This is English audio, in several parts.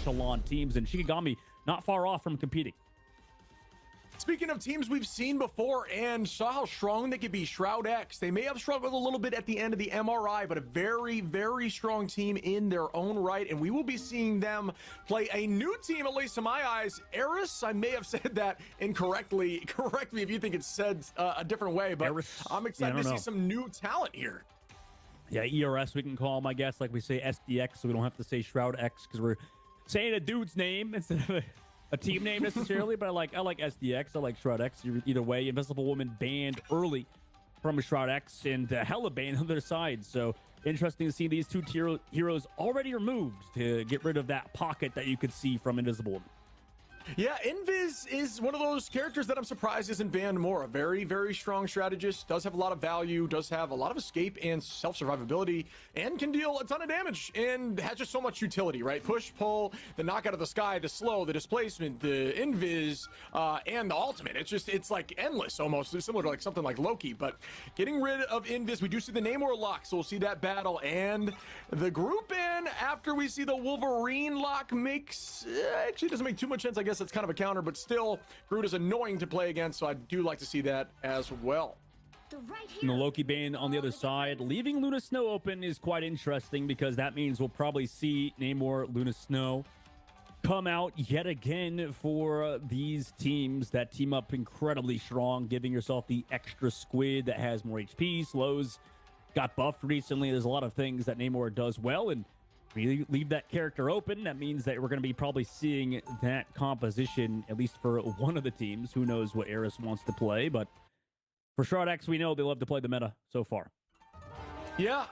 echelon teams, and Shikigami not far off from competing. Speaking of teams we've seen before and saw how strong they could be, Shroud-X, they may have struggled a little bit at the end of the MRI, but a very, very strong team in their own right, and we will be seeing them play a new team, at least to my eyes. Ereus, I may have said that incorrectly. Correct me if you think it's said a different way, but Ereus, I'm excited to see some new talent here. Yeah, ERS we can call them, I guess, like we say SDX, so we don't have to say Shroud-X, because we're saying a dude's name instead of a team name necessarily, but I like SDX, I like Shroud-X. Either way, Invisible Woman banned early from a Shroud-X and Hella banned on their side. So interesting to see these two heroes already removed to get rid of that pocket that you could see from Invisible Woman. Yeah, Invis is one of those characters that I'm surprised isn't banned more. A very, very strong strategist, does have a lot of value, does have a lot of escape and self-survivability, and can deal a ton of damage, and has just so much utility, right? Push, pull, the knockout of the sky, the slow, the displacement, the invis, and the ultimate. It's like endless almost. It's similar to like something like Loki, but getting rid of Invis, we do see the Namor lock, so we'll see that battle, and the group in after we see the Wolverine lock makes, actually doesn't make too much sense, I guess. It's kind of a counter, but still, Groot is annoying to play against, so I do like to see that as well. And the Loki ban on the other side, leaving Luna Snow open is quite interesting because that means we'll probably see Namor, Luna Snow come out yet again for these teams that team up incredibly strong, giving yourself the extra squid that has more HP. Slows got buffed recently. There's a lot of things that Namor does well, and really leave that character open. That means that we're going to be probably seeing that composition, at least for one of the teams. Who knows what Ereus wants to play, but for Shroud-X, we know they love to play the meta so far. Yeah,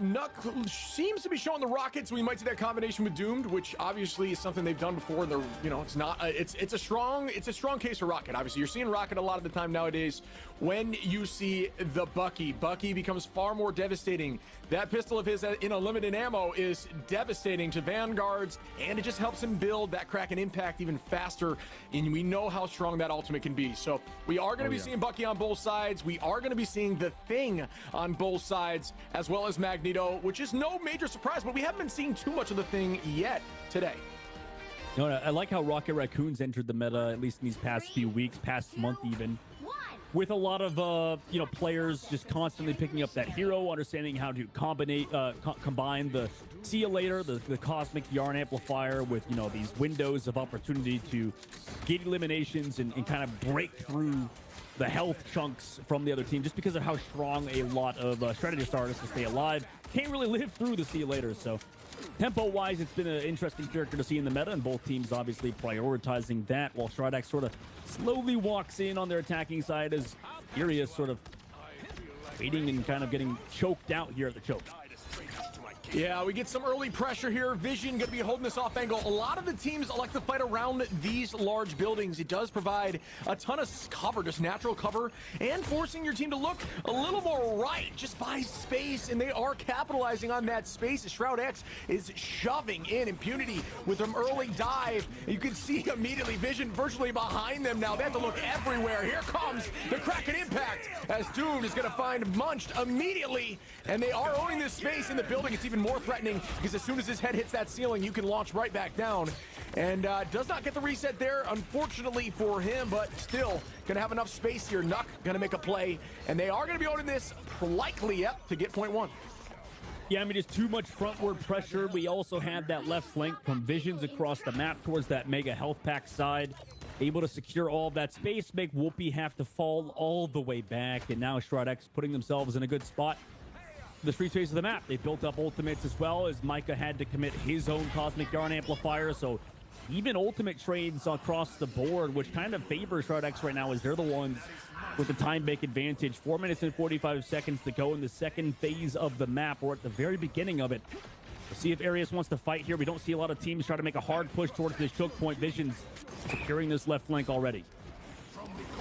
Nuck seems to be showing the rockets. We might see that combination with Doomed, which obviously is something they've done before. They're, you know, it's not, it's a strong case for Rocket. Obviously, you're seeing Rocket a lot of the time nowadays. When you see the Bucky becomes far more devastating. That pistol of his in unlimited ammo is devastating to Vanguards, and it just helps him build that crack and impact even faster. And we know how strong that ultimate can be. So we are going to be seeing Bucky on both sides. We are going to be seeing the Thing on both sides, as well as Magneto, which is no major surprise, but we haven't been seeing too much of the Thing yet today. You know, I like how Rocket Raccoon's entered the meta, at least in these past few weeks, past month even, with a lot of players just constantly picking up that hero, understanding how to combine the See You Later, the Cosmic Yarn Amplifier with, you know, these windows of opportunity to get eliminations and kind of break through the health chunks from the other team, just because of how strong a lot of strategist artists to stay alive can't really live through the See You Later. So tempo-wise, it's been an interesting character to see in the meta, and both teams obviously prioritizing that, while Shroud-X sort of slowly walks in on their attacking side as Ereus sort of waiting and kind of getting choked out here at the choke. Yeah, we get some early pressure here. Vision going to be holding this off angle. A lot of the teams like to fight around these large buildings. It does provide a ton of cover, just natural cover, and forcing your team to look a little more right, just by space, and they are capitalizing on that space. Shroud-X is shoving in impunity with an early dive. You can see immediately Vision virtually behind them now. They have to look everywhere. Here comes the Kraken impact as Doom is going to find Munched immediately, and they are owning this space in the building. It's even more threatening because as soon as his head hits that ceiling, you can launch right back down. And does not get the reset there, unfortunately for him, but still gonna have enough space here. Nuck gonna make a play, and they are gonna be owning this likely, yep, to get point one. Yeah, I mean, it's too much frontward pressure. We also have that left flank from Visions across the map towards that mega health pack side, able to secure all of that space, make Whoopi have to fall all the way back, and now Shroud-X putting themselves in a good spot. The street space of the map, they built up ultimates as well, as Micah had to commit his own Cosmic Yarn Amplifier, so even ultimate trades across the board, which kind of favors Shroud-X right now, as they're the ones with the time bank advantage. 4 minutes and 45 seconds to go in the second phase of the map, or at the very beginning of it. We'll see if Ereus wants to fight here. We don't see a lot of teams try to make a hard push towards this choke point. Visions securing this left flank already.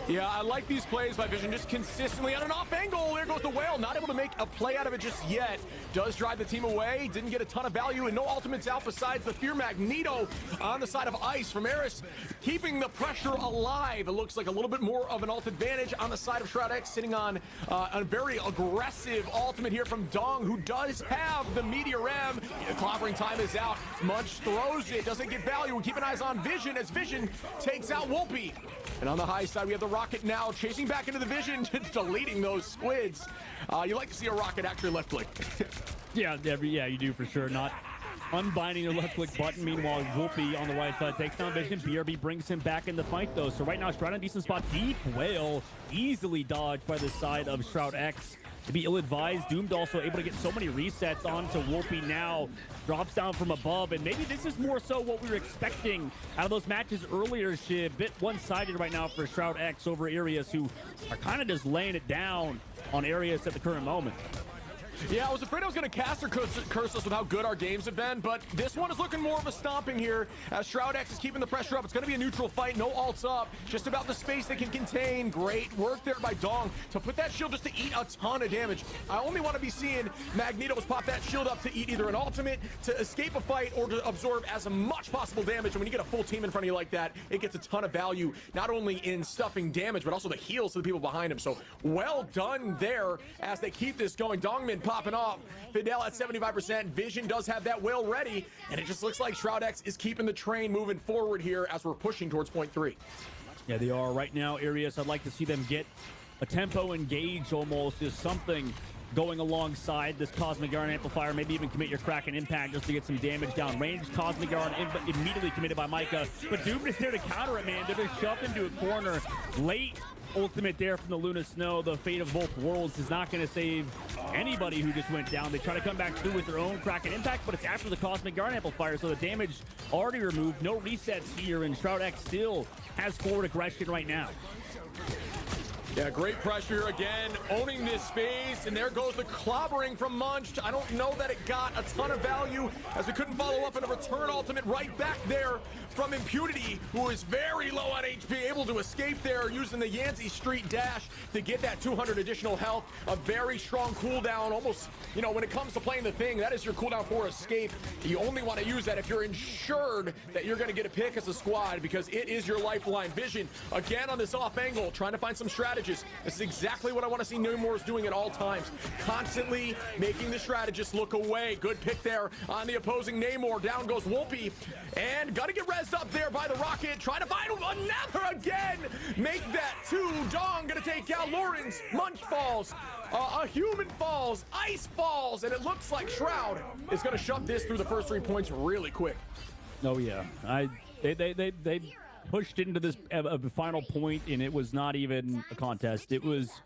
Yeah, I like these plays by Vision, just consistently on an off angle. There goes the whale, not able to make a play out of it just yet. Does drive the team away, didn't get a ton of value, and no ultimates out besides the Fear Magneto on the side of Ice from Ereus, keeping the pressure alive. It looks like a little bit more of an ult advantage on the side of Shroud-X, sitting on a very aggressive ultimate here from Dong, who does have the Meteor M. The clobbering time is out. Munch throws it, doesn't get value. We keep an eyes on Vision as Vision takes out Wolpe. And on the high side, we have the Rocket now chasing back into the Vision, just deleting those squids. You like to see a Rocket actually left click. Yeah, you do for sure. Not unbinding the left click button. Meanwhile, Wolpe on the right side takes down Vision. BRB brings him back in the fight, though. So right now, Shroud in a decent spot. Deep Whale easily dodged by the side of Shroud-X. To be ill-advised, Doomed also able to get so many resets onto Wolpe now. Drops down from above, and maybe this is more so what we were expecting out of those matches earlier. A bit one-sided right now for Shroud-X over Ereus, who are kind of just laying it down on Ereus at the current moment. Yeah, I was afraid I was going to cast or curse us with how good our games have been, but this one is looking more of a stomping here as Shroud-X is keeping the pressure up. It's going to be a neutral fight, no ults up, just about the space they can contain. Great work there by Dong to put that shield just to eat a ton of damage. I only want to be seeing Magnetos pop that shield up to eat either an ultimate, to escape a fight, or to absorb as much possible damage. And when you get a full team in front of you like that, it gets a ton of value, not only in stuffing damage, but also the heals to the people behind him. So well done there as they keep this going. Dongmin popping off. Fidel at 75%. Vision does have that whale ready, and it just looks like Shroud-X is keeping the train moving forward here as we're pushing towards point 3. Yeah, they are right now. Ereus, I'd like to see them get a tempo engage almost, is something going alongside this Cosmic Yarn Amplifier. Maybe even commit your Kraken Impact just to get some damage down range. Cosmic Yarn immediately committed by Micah, but Doom is there to counter it, man. They're just shoved into a corner late. Ultimate there from the Luna Snow. The fate of both worlds is not going to save anybody who just went down. They try to come back through with their own Kraken Impact, but it's after the Cosmic Yarn Amplifier, so the damage already removed. No resets here, and Shroud-X still has forward aggression right now. Yeah, great pressure again, owning this space, and there goes the clobbering from Munch. I don't know that it got a ton of value as we couldn't follow up in a return ultimate right back there from Impunity, who is very low on HP, able to escape there using the Yancey Street dash to get that 200 additional health. A very strong cooldown, almost, you know, when it comes to playing the thing, that is your cooldown for escape. You only want to use that if you're ensured that you're going to get a pick as a squad, because it is your lifeline. Vision, again on this off angle, trying to find some strategists. This is exactly what I want to see Neumors doing at all times. Constantly making the strategist look away. Good pick there on the opposing Namor. Down goes Wolpe. And got to get rezzed up there by the Rocket. Trying to find another again. Make that 2. Dong going to take out Lawrence. Munch falls. A human falls. Ice falls. And it looks like Shroud is going to shove this through the first 3 points really quick. Oh, yeah. They pushed into this final point, and it was not even a contest. It was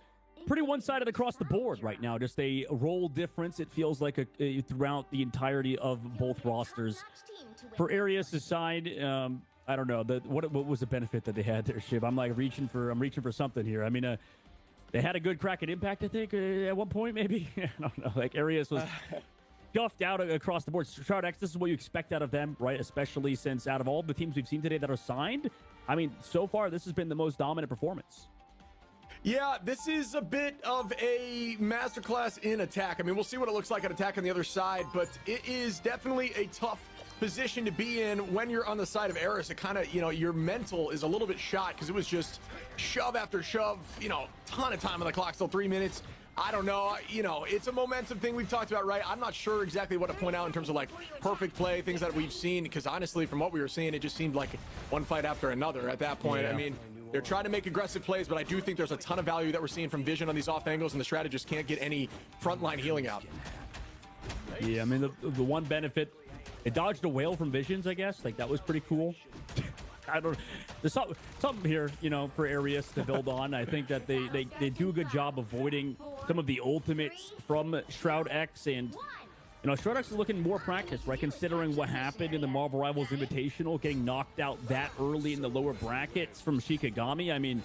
pretty one-sided across the board right now. Just a role difference, it feels like, throughout the entirety of both rosters. For Ereus' side, I don't know. What was the benefit that they had there, Shiv? I'm reaching for something here. I mean, they had a good Kraken Impact, I think, at one point, maybe. I don't know. Like, Ereus was scuffed out across the board. Shroud-X, this is what you expect out of them, right? Especially since out of all the teams we've seen today that are signed, I mean, so far, this has been the most dominant performance. Yeah, this is a bit of a masterclass in attack. I mean, we'll see what it looks like at attack on the other side, but it is definitely a tough position to be in when you're on the side of Ereus. It kind of, you know, your mental is a little bit shot because it was just shove after shove, you know, ton of time on the clock, still 3 minutes. I don't know, you know, it's a momentum thing we've talked about, right? I'm not sure exactly what to point out in terms of like perfect play, things that we've seen, because honestly, from what we were seeing, it just seemed like one fight after another at that point. Yeah. I mean, they're trying to make aggressive plays, but I do think there's a ton of value that we're seeing from Vision on these off angles, and the strategist can't get any frontline healing out. Yeah, I mean, the one benefit, it dodged a whale from Visions, I guess. Like, that was pretty cool. I don't. There's something here, you know, for Ereus to build on. I think that they do a good job avoiding some of the ultimates from Shroud-X, and you know, Shroud-X is looking more practiced, right? Considering what happened in the Marvel Rivals Invitational, getting knocked out that early in the lower brackets from Shikigami. I mean,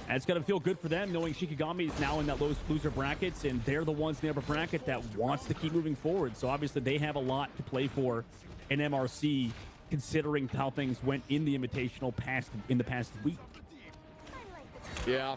it's gonna feel good for them knowing Shikigami is now in that loser brackets, and they're the ones in the upper bracket that wants to keep moving forward. So obviously they have a lot to play for in MRC, considering how things went in the Invitational in the past week. Yeah,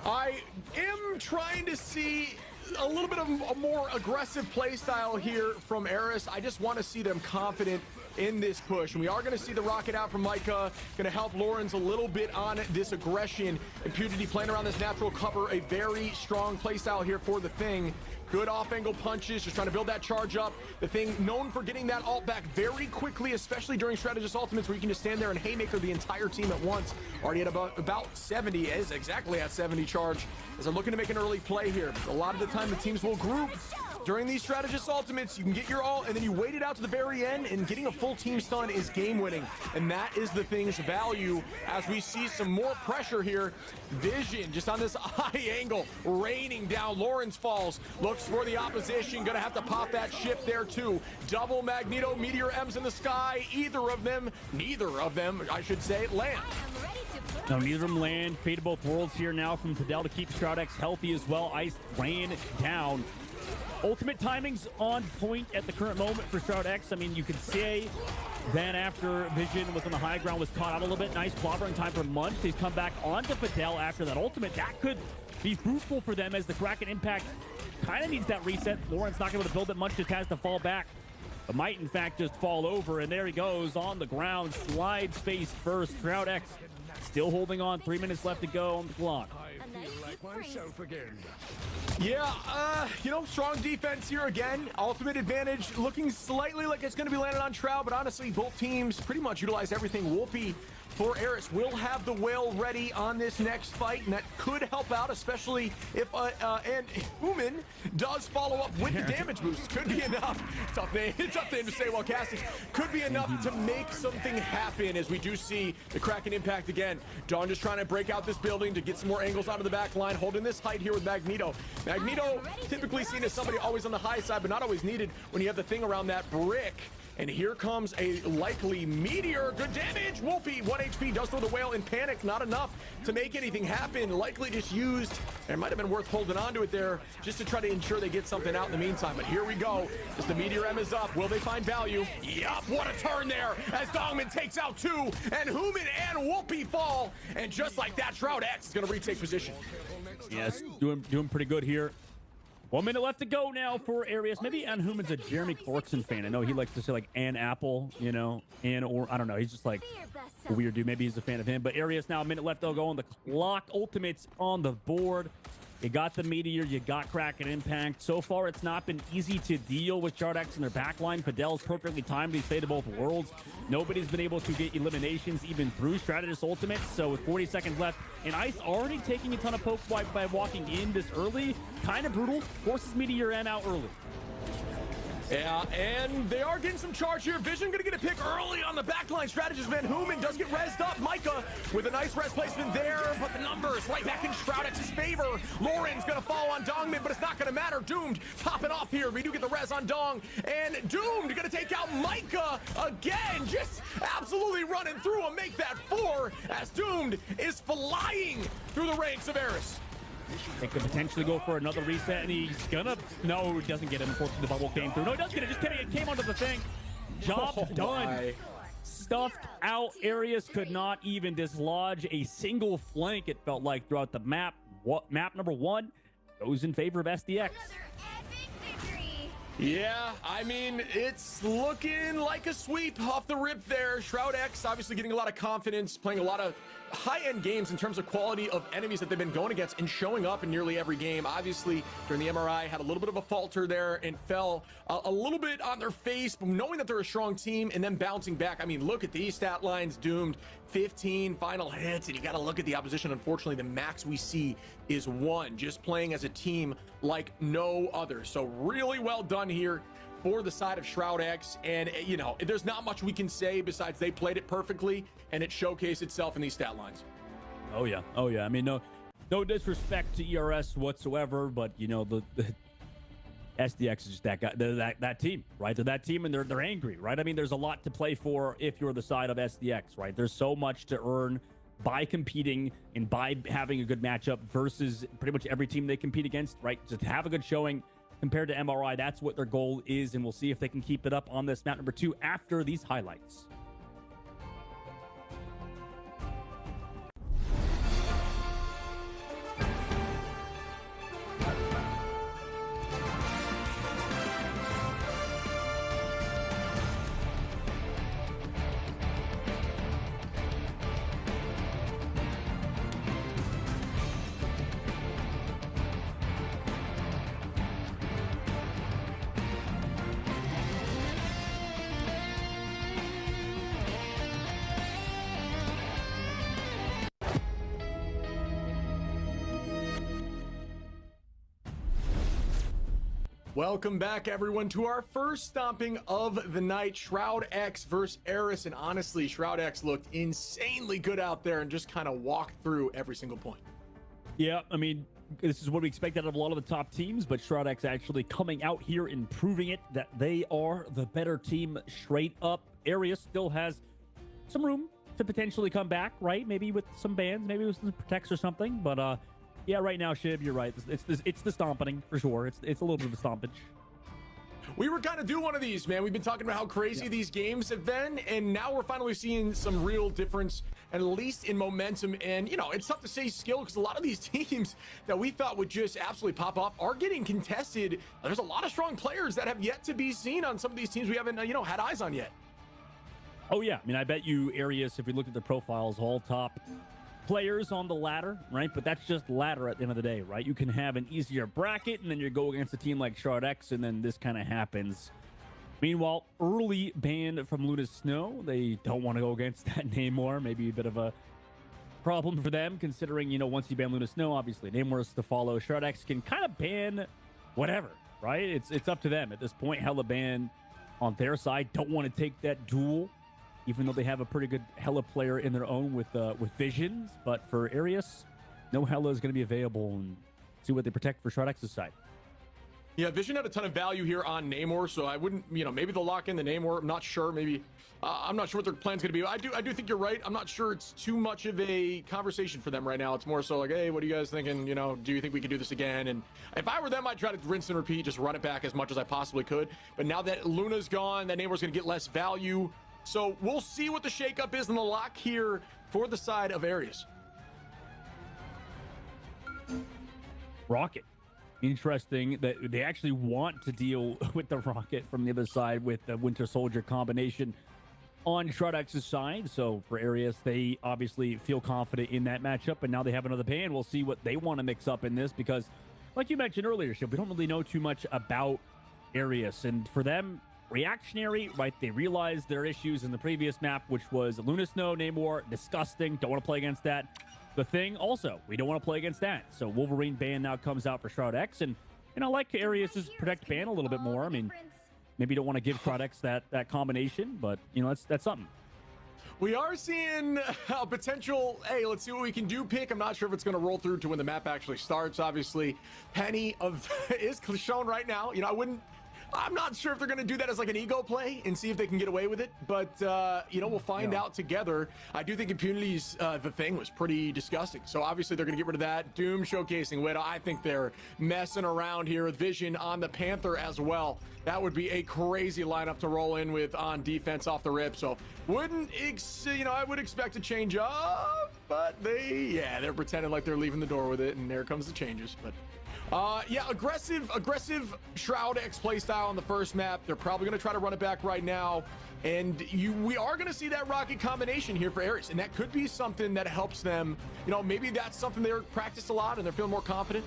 I am trying to see a little bit of a more aggressive play style here from Ereus. I just want to see them confident in this push, and we are going to see the rocket out from Micah. Going to help Lawrence a little bit on this aggression. Impunity playing around this natural cover, a very strong play style here for the Thing. Good off-angle punches, just trying to build that charge up. The Thing known for getting that ult back very quickly, especially during strategist ultimates, where you can just stand there and haymaker the entire team at once. Already at about 70, is exactly at 70 charge, as they're looking to make an early play here. A lot of the time, the teams will group during these strategist ultimates. You can get your ult, and then you wait it out to the very end, and getting a full team stun is game-winning. And that is the Thing's value, as we see some more pressure here. Vision, just on this high angle, raining down. Lawrence falls, looks for the opposition, gonna have to pop that ship there too. Double Magneto, Meteor M's in the sky. Neither of them, I should say, land. No, neither of them land. Fate of both worlds here now from Fidel to keep Shroud-X healthy as well. Ice ran down. Ultimate timing's on point at the current moment for Shroud-X. I mean, you could say then after Vision was on the high ground, was caught out a little bit. Nice clobbering time for Munch. He's come back onto Fidel after that ultimate. That could be fruitful for them, as the Kraken Impact kind of needs that reset. Lawrence not able to build it. Munch just has to fall back, but might in fact just fall over, and there he goes on the ground. Slides face first. Shroud-X still holding on. 3 minutes left to go on the clock. I feel like myself again. Yeah, you know, strong defense here again. Ultimate advantage looking slightly like it's going to be landed on Shroud, but honestly, both teams pretty much utilize everything. Wolfie for Ereus will have the whale ready on this next fight, and that could help out, especially if and Human does follow up with the damage boost. Could be enough. Tough name to say while casting. Could be enough to make something happen, as we do see the Kraken Impact again. Dawn just trying to break out this building to get some more angles out of the back line, holding this height here with Magneto. Magneto typically seen as somebody always on the high side, but not always needed when you have the Thing around that brick. And here comes a likely meteor. Good damage. Wolfie, 1 HP, does throw the whale in panic. Not enough to make anything happen. Likely just used. It might have been worth holding on to it there just to try to ensure they get something out in the meantime. But here we go. As the Meteor M is up, will they find value? Yup, what a turn there as Dongman takes out two, and Human and Wolfie fall. And just like that, Shroud-X is going to retake position. Yes, doing pretty good here. 1 minute left to go now for Ereus. Maybe Human's a Jeremy Clarkson fan. I know he likes to say like Ann Apple, you know, or I don't know. He's just like a weird dude. Maybe he's a fan of him. But Ereus now, a minute left. They'll go on the clock. Ultimates on the board. You got the Meteor, you got Kraken Impact. So far, it's not been easy to deal with Shroud-X in their backline. Fidel's perfectly timed. He's Fate of both worlds. Nobody's been able to get eliminations even through Strategist Ultimates. So with 40 seconds left, and Ice already taking a ton of poke by walking in this early. Kind of brutal. Forces Meteor M out early. Yeah, and they are getting some charge here. Vision gonna get a pick early on the backline. Strategist Van Human does get rezzed up. Micah with a nice res placement there, but the numbers right back in Shroud-X's favor. Lauren's gonna fall on Dongman, but it's not gonna matter. Doomed popping off here. We do get the res on Dong, and Doomed gonna take out Micah again. Just absolutely running through him. Make that 4 as Doomed is flying through the ranks of Ereus. They could potentially go for another reset, and he's gonna... No, he doesn't get it. Unfortunately, the bubble came through. No, he does get it. Just kidding. It came onto the Thing. Job done. Stuffed out. Ereus could not even dislodge a single flank, it felt like, throughout the map. Map number 1 goes in favor of SDX. Yeah, I mean, it's looking like a sweep off the rip there. Shroud-X obviously getting a lot of confidence, playing a lot of high-end games in terms of quality of enemies that they've been going against and showing up in nearly every game. Obviously, during the MRI, had a little bit of a falter there and fell a little bit on their face, but knowing that they're a strong team and then bouncing back. I mean, look at these stat lines. Doomed 15 final hits, and you got to look at the opposition. Unfortunately, the max we see is 1, just playing as a team like no other. So really well done here for the side of Shroud-X, and you know, there's not much we can say besides they played it perfectly and it showcased itself in these stat lines. Oh yeah, I mean, no disrespect to ERS whatsoever, but you know, the SDX is just that guy, that team, right? They're that team, and they're angry, right? I mean, there's a lot to play for if you're the side of SDX, right? There's so much to earn by competing and by having a good matchup versus pretty much every team they compete against, right? Just have a good showing compared to MRI. That's what their goal is, and we'll see if they can keep it up on this map number 2 after these highlights. Welcome back, everyone, to our first stomping of the night. Shroud-X versus Ereus, and honestly, Shroud-X looked insanely good out there and just kind of walked through every single point. Yeah, I mean, this is what we expect out of a lot of the top teams, but Shroud-X actually coming out here and proving it that they are the better team straight up. Ereus still has some room to potentially come back, right? Maybe with some bans, maybe with some protects or something, but yeah, right now, Shib, you're right. It's the stomping for sure. It's a little bit of a stompage. We were kind of due one of these, man. We've been talking about how crazy these games have been, and now we're finally seeing some real difference, at least in momentum. And, you know, it's tough to say skill because a lot of these teams that we thought would just absolutely pop off are getting contested. There's a lot of strong players that have yet to be seen on some of these teams we haven't, you know, had eyes on yet. Oh, yeah. I mean, I bet you Ereus, if we look at the profiles, all top players on the ladder, right? But that's just ladder at the end of the day, right? You can have an easier bracket and then you go against a team like Shroud-X and then this kind of happens. Meanwhile, early ban from Luna Snow. They don't want to go against that Namor. Maybe a bit of a problem for them considering, you know, once you ban Luna Snow, obviously Namor's to follow. Shroud-X can kind of ban whatever, right? It's up to them at this point. Hella ban on their side. Don't want to take that duel, even though they have a pretty good Hella player in their own with Visions. But for Ereus, no Hella is going to be available, and see what they protect for Shroud-X's side. Yeah, Vision had a ton of value here on Namor, so I wouldn't, you know, maybe they'll lock in the Namor. I'm not sure. Maybe I'm not sure what their plan's going to be. I do think you're right. I'm not sure it's too much of a conversation for them right now. It's more so like, hey, what are you guys thinking? You know, do you think we could do this again? And if I were them, I'd try to rinse and repeat, just run it back as much as I possibly could. But now that Luna's gone, that Namor's going to get less value. So we'll see what the shakeup is in the lock here for the side of Ereus. Rocket. Interesting that they actually want to deal with the Rocket from the other side with the Winter Soldier combination on Shroud-X's side. So for Ereus, they obviously feel confident in that matchup, and now they have another ban. We'll see what they want to mix up in this because, like you mentioned earlier, Shib, we don't really know too much about Ereus, and for them, reactionary, right? They realized their issues in the previous map, which was Luna Snow, Namor, disgusting. Don't want to play against that. The Thing, also, we don't want to play against that. So Wolverine ban now comes out for Shroud-X, and I like Ereus's protect ban a little bit more. I mean, maybe you don't want to give Shroud-X that combination, but you know, that's something. We are seeing a potential, hey, let's see what we can do pick. I'm not sure if it's going to roll through to when the map actually starts. Obviously, Penny is shown right now. You know, I'm not sure if they're going to do that as like an ego play and see if they can get away with it, but you know, we'll find out together. I do think Impunity's the Thing was pretty disgusting, so obviously they're going to get rid of that. Doom showcasing Widow. I think they're messing around here with Vision on the Panther as well. That would be a crazy lineup to roll in with on defense off the rip. So I would expect a change up, but they're pretending like they're leaving the door with it, and there comes the changes. But yeah, aggressive Shroud-X playstyle on the first map. They're probably going to try to run it back right now. And we are going to see that Rocket combination here for Ereus. And that could be something that helps them. You know, maybe that's something they're practiced a lot and they're feeling more confident.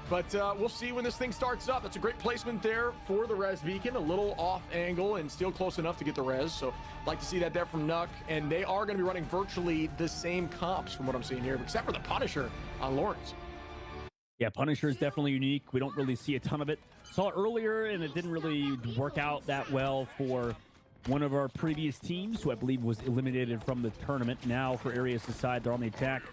But we'll see when this thing starts up. That's a great placement there for the res beacon. A little off angle and still close enough to get the res. So like to see that there from Nuck. And they are going to be running virtually the same comps from what I'm seeing here, except for the Punisher on Lawrence. Yeah, Punisher is definitely unique. We don't really see a ton of it. Saw it earlier, and it didn't really work out that well for one of our previous teams, who I believe was eliminated from the tournament. Now for Ereus' side, they're on the attack.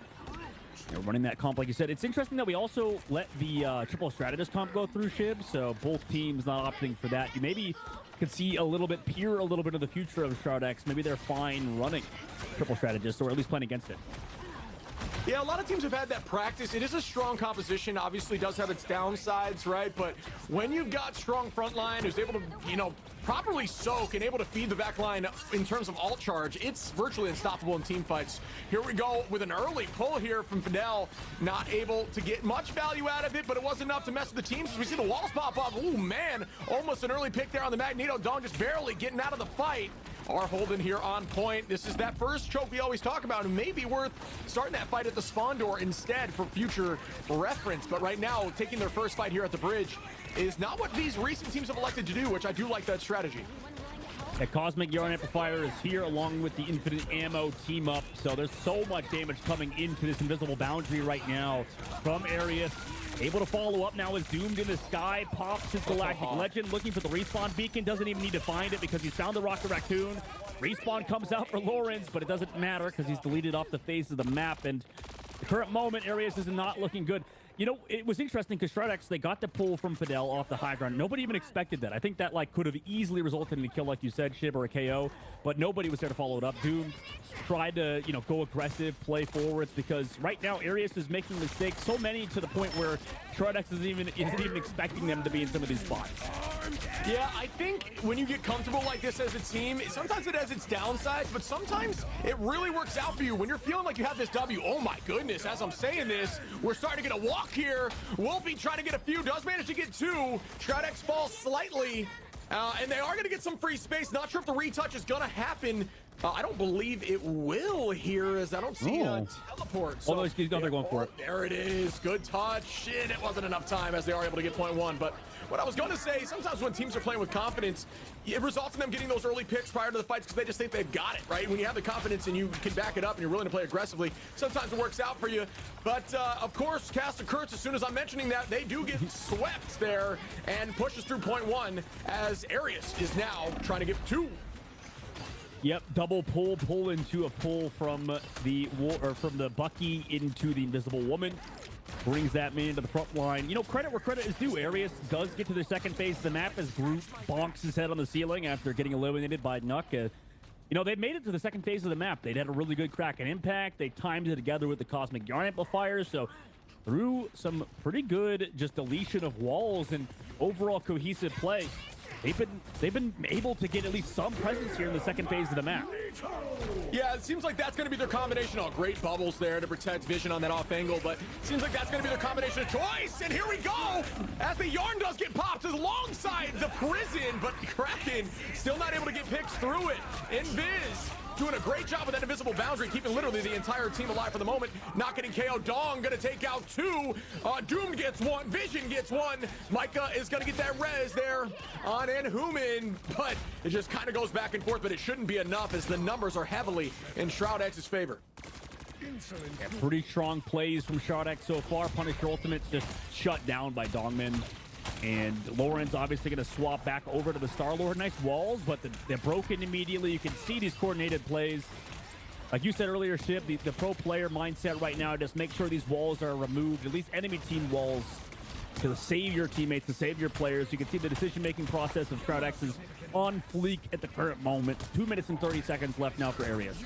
They're running that comp, like you said. It's interesting that we also let the triple strategist comp go through, Shib, so both teams not opting for that. You maybe could see a little bit of the future of Shroud-X. Maybe they're fine running triple strategist, or at least playing against it. Yeah, a lot of teams have had that practice. It is a strong composition, obviously does have its downsides, right? But when you've got strong front line who's able to, you know, properly soak and able to feed the back line in terms of alt charge, it's virtually unstoppable in team fights. Here we go with an early pull here from Fidel. Not able to get much value out of it, but it was enough to mess with the teams. As we see the walls pop up. Oh man, almost an early pick there on the Magneto. Dawn just barely getting out of the fight. Are holding here on point. This is that first choke we always talk about, and may be worth starting that fight at the spawn door instead for future reference. But right now, taking their first fight here at the bridge is not what these recent teams have elected to do, which I do like that strategy. The Cosmic Yarn Amplifier is here along with the Infinite Ammo team up. So there's so much damage coming into this invisible boundary right now from Ereus. Able to follow up now is Doomed in the sky. Pops his Galactic Legend looking for the respawn beacon. Doesn't even need to find it because he's found the Rocket Raccoon. Respawn comes out for Lawrence, but it doesn't matter because he's deleted off the face of the map. And the current moment, Ereus is not looking good. You know, it was interesting because Shroud-X, they got the pull from Fidel off the high ground. Nobody even expected that. I think that like could have easily resulted in a kill, like you said, Shib, or a KO, but nobody was there to follow it up. Doom tried to, you know, go aggressive, play forwards, because right now Ereus is making mistakes, so many to the point where Shroud-X isn't even expecting them to be in some of these spots. Yeah, I think when you get comfortable like this as a team, sometimes it has its downsides, but sometimes it really works out for you. When you're feeling like you have this W, oh my goodness, as I'm saying this, we're starting to get a walk here. Wolfie trying to get a few, does manage to get two. Shroud-X falls slightly, and they are going to get some free space. Not sure if the retouch is going to happen. I don't believe it will here, as I don't see a teleport. So, he's they're going for it. There it is. Good touch. Shit, it wasn't enough time as they are able to get point one. But what I was going to say, sometimes when teams are playing with confidence, it results in them getting those early picks prior to the fights because they just think they've got it, right? When you have the confidence and you can back it up and you're willing to play aggressively, sometimes it works out for you. But, of course, Cast of Curse, as soon as I'm mentioning that, they do get swept there and pushes through point one as Ereus is now trying to get two. Yep, double pull into a pull from the Bucky into the Invisible Woman. Brings that man to the front line. You know, credit where credit is due. Ereus does get to the second phase of the map as Groot bonks his head on the ceiling after getting eliminated by Nuck. You know, they made it to the second phase of the map. They'd had a really good crack and impact. They timed it together with the Cosmic Yarn Amplifier. So through some pretty good just deletion of walls and overall cohesive play, they've been able to get at least some presence here in the second phase of the map. Yeah, it seems like that's going to be their combination. Oh, great bubbles there to protect Vision on that off angle, but it seems like that's going to be their combination of choice. And here we go, as the Yarn does get popped alongside the prison, but Kraken still not able to get picks through it. Invis doing a great job with that invisible boundary, keeping literally the entire team alive for the moment. Not getting KO. Dong gonna take out two. Doom gets one. Vision gets one. Micah is gonna get that res there on Inhuman, but it just kind of goes back and forth, but it shouldn't be enough as the numbers are heavily in Shroud-X's favor. Pretty strong plays from Shroud-X so far. Punisher Ultimate just shut down by Dongman. And Lawrence obviously going to swap back over to the Star-Lord. Nice walls, but they're broken immediately. You can see these coordinated plays. Like you said earlier, Shib, the pro player mindset right now, just make sure these walls are removed, at least enemy team walls, to save your teammates, to save your players. You can see the decision-making process of Shroud-X is on fleek at the current moment. 2 minutes and 30 seconds left now for Ereus.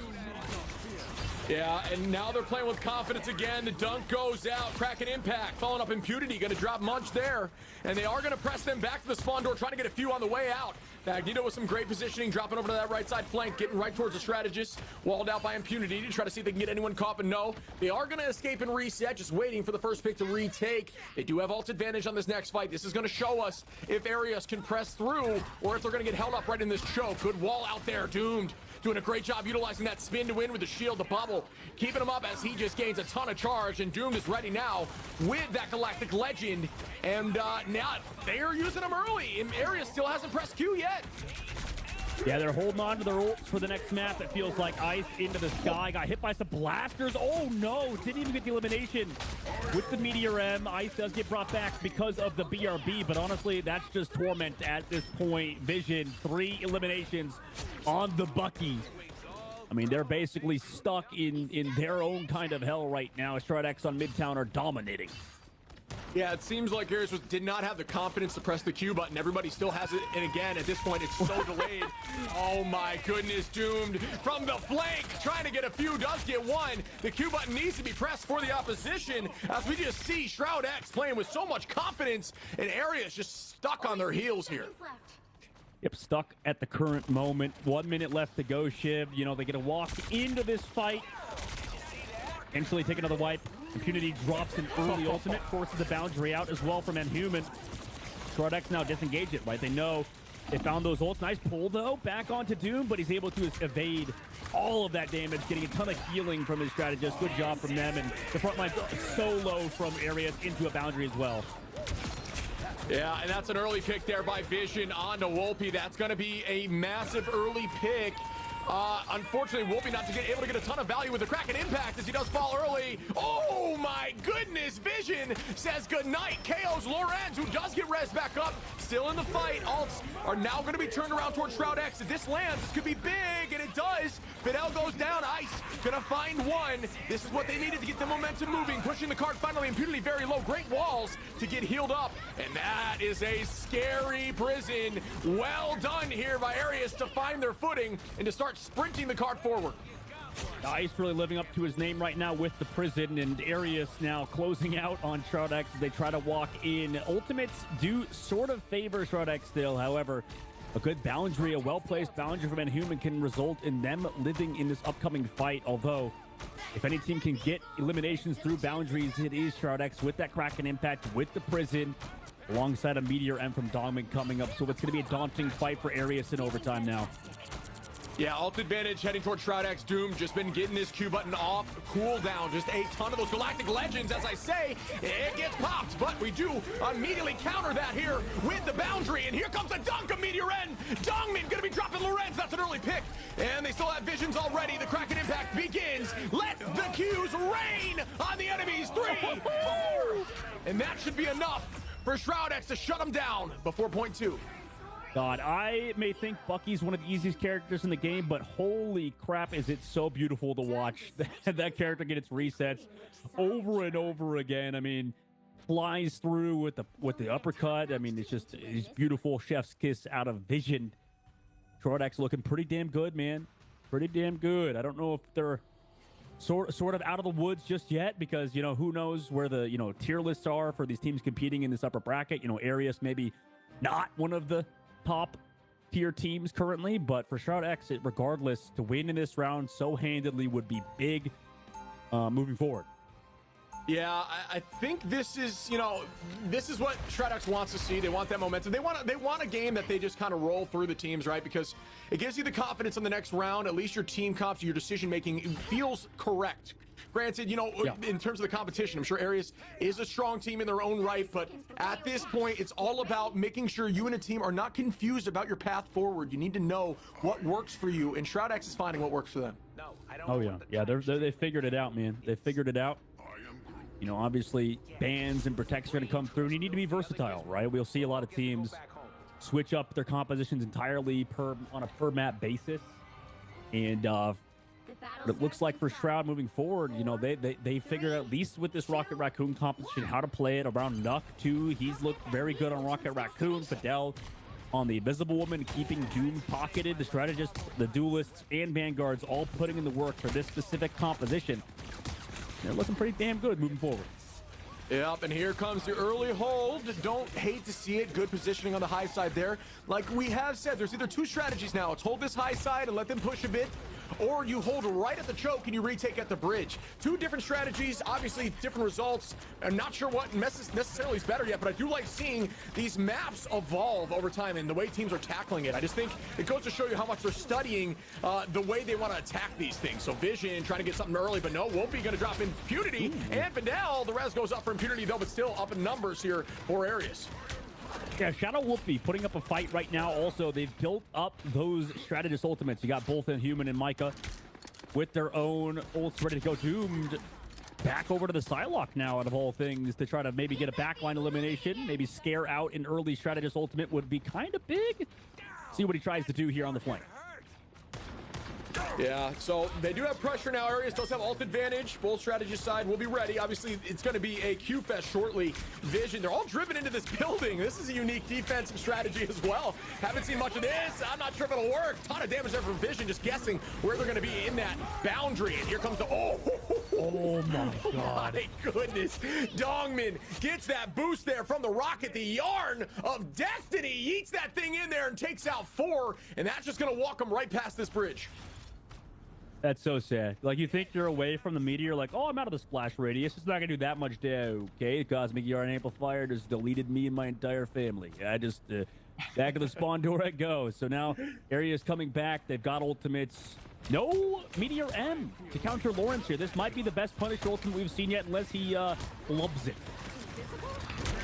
Yeah, and now they're playing with confidence again. The dunk goes out. Kraken impact. Following up Impunity. Going to drop Munch there. And they are going to press them back to the spawn door, trying to get a few on the way out. Magneto with some great positioning, dropping over to that right side flank, getting right towards the strategist. Walled out by Impunity to try to see if they can get anyone caught, but no. They are going to escape and reset, just waiting for the first pick to retake. They do have ult advantage on this next fight. This is going to show us if Ereus can press through or if they're going to get held up right in this choke. Good wall out there. Doomed doing a great job utilizing that spin to win with the shield, the bubble, keeping him up as he just gains a ton of charge, and Doomed is ready now with that Galactic Legend, and now they are using him early, and Ereus still hasn't pressed Q yet. Yeah, they're holding on to their ults for the next map. It feels like Ice into the sky. Got hit by some blasters. Oh no, didn't even get the elimination. With the Meteor M, Ice does get brought back because of the BRB, but honestly, that's just torment at this point. Vision, 3 eliminations on the Bucky. I mean, they're basically stuck in their own kind of hell right now. Shroud-X on Midtown are dominating. Yeah, it seems like Ereus did not have the confidence to press the Q button. Everybody still has it, and again, at this point, it's so delayed. Oh my goodness, Doomed from the flank, trying to get a few, does get one. The Q button needs to be pressed for the opposition, as we just see Shroud-X playing with so much confidence, and Ereus just stuck on their heels here. Yep, stuck at the current moment. 1 minute left to go, Shib. You know, they get a walk into this fight. Eventually take another wipe. Impunity drops an early ultimate, forces the boundary out as well from Inhuman. Shroud-X now disengage it, right? They know they found those ults. Nice pull, though, back onto Doom, but he's able to evade all of that damage, getting a ton of healing from his strategist. Good job from them, and the front line's so low from Ereus into a boundary as well. Yeah, and that's an early pick there by Vision onto Wolpe. That's going to be a massive early pick. Unfortunately, Wolpe not able to get a ton of value with the Kraken impact as he does fall early. Oh my goodness, Vision says goodnight. KO's Lorenz, who does get res back up, still in the fight. Alts are now going to be turned around towards Shroud-X. If this lands, this could be big, and it does. Fidel goes down. Ice gonna find one. This is what they needed to get the momentum moving, pushing the card finally. Impunity very low. Great walls to get healed up, and that is a scary prison. Well done here by Ereus to find their footing and to start sprinting the card forward. Ice really living up to his name right now with the prison, and Ereus now closing out on Shroud-X as they try to walk in. Ultimates do sort of favor Shroud-X still. However, a good boundary, a well-placed boundary from Inhuman can result in them living in this upcoming fight. Although, if any team can get eliminations through boundaries, it is Shroud-X with that Kraken impact, with the prison, alongside a Meteor M from Dogman coming up. So it's going to be a daunting fight for Ereus in overtime now. Yeah, ult advantage heading towards Shroud-X. Doom just been getting this Q button off. Cooldown, just a ton of those Galactic Legends, as I say. It gets popped, but we do immediately counter that here with the boundary. And here comes a dunk of Meteor N. Dongmin gonna be dropping Lorenz. That's an early pick. And they still have visions already. The Kraken impact begins. Let the Qs rain on the enemies. 3, 4. And that should be enough for Shroud-X to shut them down before point 2. God, I may think Bucky's one of the easiest characters in the game, but holy crap, is it so beautiful to watch that character get its resets over and over again. I mean, flies through with the uppercut. I mean, it's beautiful chef's kiss out of Vision. Shroud-X looking pretty damn good, man. Pretty damn good. I don't know if they're sort of out of the woods just yet, because, you know, who knows where the, you know, tier lists are for these teams competing in this upper bracket. You know, Ereus maybe not one of the top tier teams currently, but for Shroud-X, regardless, to win in this round so handedly would be big moving forward. Yeah, I think this is, you know, this is what Shroud-X wants to see. They want that momentum. They want a game that they just kind of roll through the teams, right? Because it gives you the confidence in the next round. At least your team comps, your decision making feels correct. Granted, you know, in terms of the competition, I'm sure Ereus is a strong team in their own right, but at this point, it's all about making sure you and a team are not confused about your path forward. You need to know what works for you, and Shroud-X is finding what works for them. No, I don't. Oh yeah, they figured it out, man. They figured it out. You know, obviously, bans and protects are going to come through, and you need to be versatile, right? We'll see a lot of teams switch up their compositions entirely on a per map basis, and it looks like for Shroud moving forward, you know, they figured at least with this Rocket Raccoon composition how to play it around Nuck too. He's looked very good on Rocket Raccoon. Fidel on the Invisible Woman, keeping Doom pocketed. The strategists, the duelists, and vanguards all putting in the work for this specific composition. They're looking pretty damn good moving forward. Yep, and here comes the early hold. Don't hate to see it. Good positioning on the high side there. Like we have said, there's either two strategies now. It's hold this high side and let them push a bit, or you hold right at the choke and you retake at the bridge. Two different strategies, obviously different results. I'm not sure what necessarily is better yet, but I do like seeing these maps evolve over time and the way teams are tackling it. I just think it goes to show you how much they're studying the way they want to attack these things. So Vision trying to get something early, but no, Wolpe going to drop Impunity. And Fidel, the res goes up for Impunity though, but still up in numbers here for Ereus. Yeah, Shadow Wolpe putting up a fight right now. Also, they've built up those strategist ultimates. You got both Inhuman and Micah with their own ults ready to go. Doomed back over to the Psylocke now, out of all things, to try to maybe get a backline elimination. Maybe scare out an early strategist ultimate would be kind of big. See what he tries to do here on the flank. Yeah, so they do have pressure now. Ereus does have ult advantage. Both strategy side will be ready. Obviously, it's going to be a Q fest shortly. Vision, they're all driven into this building. This is a unique defensive strategy as well. Haven't seen much of this. I'm not sure if it'll work. Ton of damage there from Vision, just guessing where they're going to be in that boundary. And here comes the... Oh my God. My goodness. Dongmin gets that boost there from the rocket. The yarn of destiny yeets that thing in there and takes out 4. And that's just going to walk them right past this bridge. That's so sad. Like, you think you're away from the meteor, like, oh, I'm out of the splash radius. It's not going to do that much damage. Okay, Cosmic Yarn Amplifier just deleted me and my entire family. I just, back of the spawn door I go. So now, Area's coming back. They've got ultimates. No Meteor M to counter Lawrence here. This might be the best punish ultimate we've seen yet, unless he flubs it.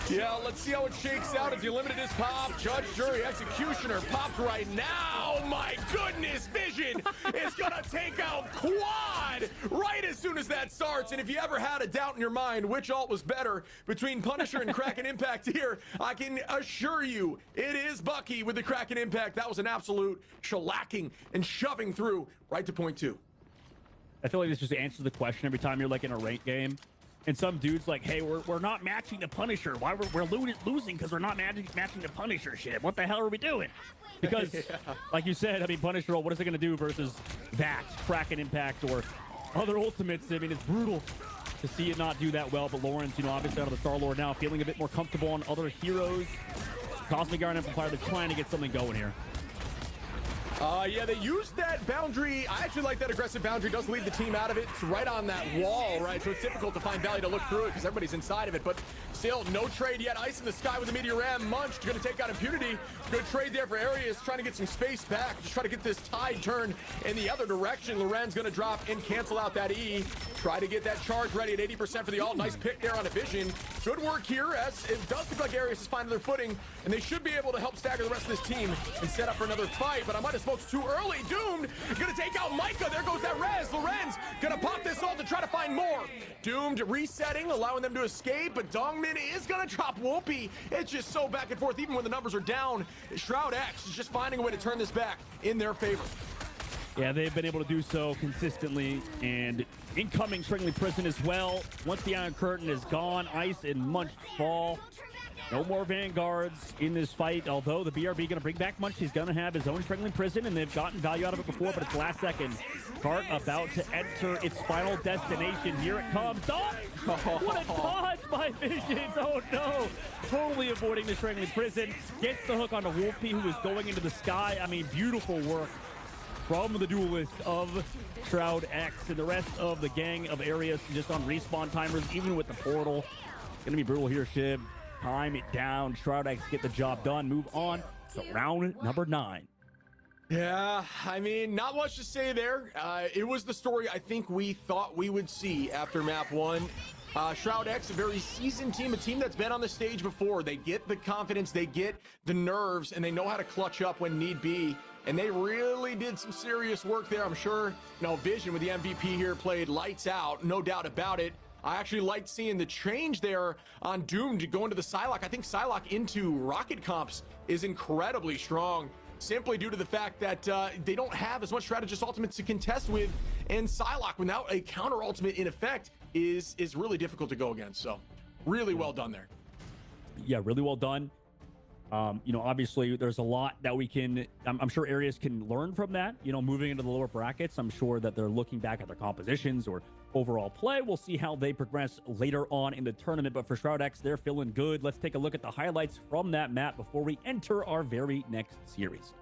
Yeah, let's see how it shakes out as the Unlimited is popped. Judge, jury, executioner popped right now. My goodness, Vision is gonna take out Quad right as soon as that starts. And if you ever had a doubt in your mind which ult was better between Punisher and Kraken Impact here, I can assure you it is Bucky with the Kraken Impact. That was an absolute shellacking and shoving through right to point 2. I feel like this just answers the question every time you're like in a ranked game. And some dude's like, hey, we're not matching the Punisher. Why we're losing because we're not matching the Punisher shit. What the hell are we doing? Because, like you said, I mean, Punisher, what is it going to do versus that Kraken Impact or other ultimates? I mean, it's brutal to see it not do that well. But Lawrence, you know, obviously out of the Star-Lord now, feeling a bit more comfortable on other heroes. Cosmic Iron Amplifier, they're trying to get something going here. Yeah, they used that boundary. I actually like that aggressive boundary. Does lead the team out of it. It's right on that wall, right? So it's difficult to find Valley to look through it because everybody's inside of it. But still, no trade yet. Ice in the sky with the Meteor Ram. Munch going to take out Impunity. Good trade there for Ereus, trying to get some space back. Just try to get this tide turned in the other direction. Loren's going to drop and cancel out that E. Try to get that charge ready at 80% for the ult. Nice pick there on a Vision. Good work here as it does look like Ereus is finding their footing, and they should be able to help stagger the rest of this team and set up for another fight. But I might have smoked too early. Doomed gonna take out Micah. There goes that res. Lorenz gonna pop this ult to try to find more. Doomed resetting, allowing them to escape, but Dongmin is gonna drop Whoopi. It's just so back and forth, even when the numbers are down. Shroud-X is just finding a way to turn this back in their favor. Yeah, they've been able to do so consistently, and incoming Stringly Prison as well. Once the Iron Curtain is gone, Ice and Munch fall. No more Vanguards in this fight, although the BRB going to bring back Munch. He's going to have his own Strangling Prison, and they've gotten value out of it before, but it's last second. Cart about to enter its final destination. Here it comes. Oh, what a dodge by Visions. Oh, no. Totally avoiding the Strangling Prison. Gets the hook onto Wolfie, who is going into the sky. I mean, beautiful work from the duelist of Shroud-X and the rest of the gang of Ereus just on respawn timers, even with the portal. It's going to be brutal here, Shib. Time it down. Shroud-X get the job done. Move on to round number 9. Yeah, I mean, not much to say there. It was the story I think we thought we would see after map 1. Shroud-X, a very seasoned team, a team that's been on the stage before. They get the confidence, they get the nerves, and they know how to clutch up when need be. And they really did some serious work there. I'm sure, you know, Vision with the MVP here played lights out, no doubt about it. I actually liked seeing the change there on Doom to go into the Psylocke. I think Psylocke into Rocket Comps is incredibly strong, simply due to the fact that they don't have as much strategist ultimates to contest with, and Psylocke without a counter ultimate in effect is really difficult to go against. So really well done there. Yeah, really well done. You know, obviously there's a lot that we can, I'm sure Ereus can learn from that, you know, moving into the lower brackets. I'm sure that they're looking back at their compositions or overall play. We'll see how they progress later on in the tournament, but for Shroud-X, they're feeling good. Let's take a look at the highlights from that map before we enter our very next series.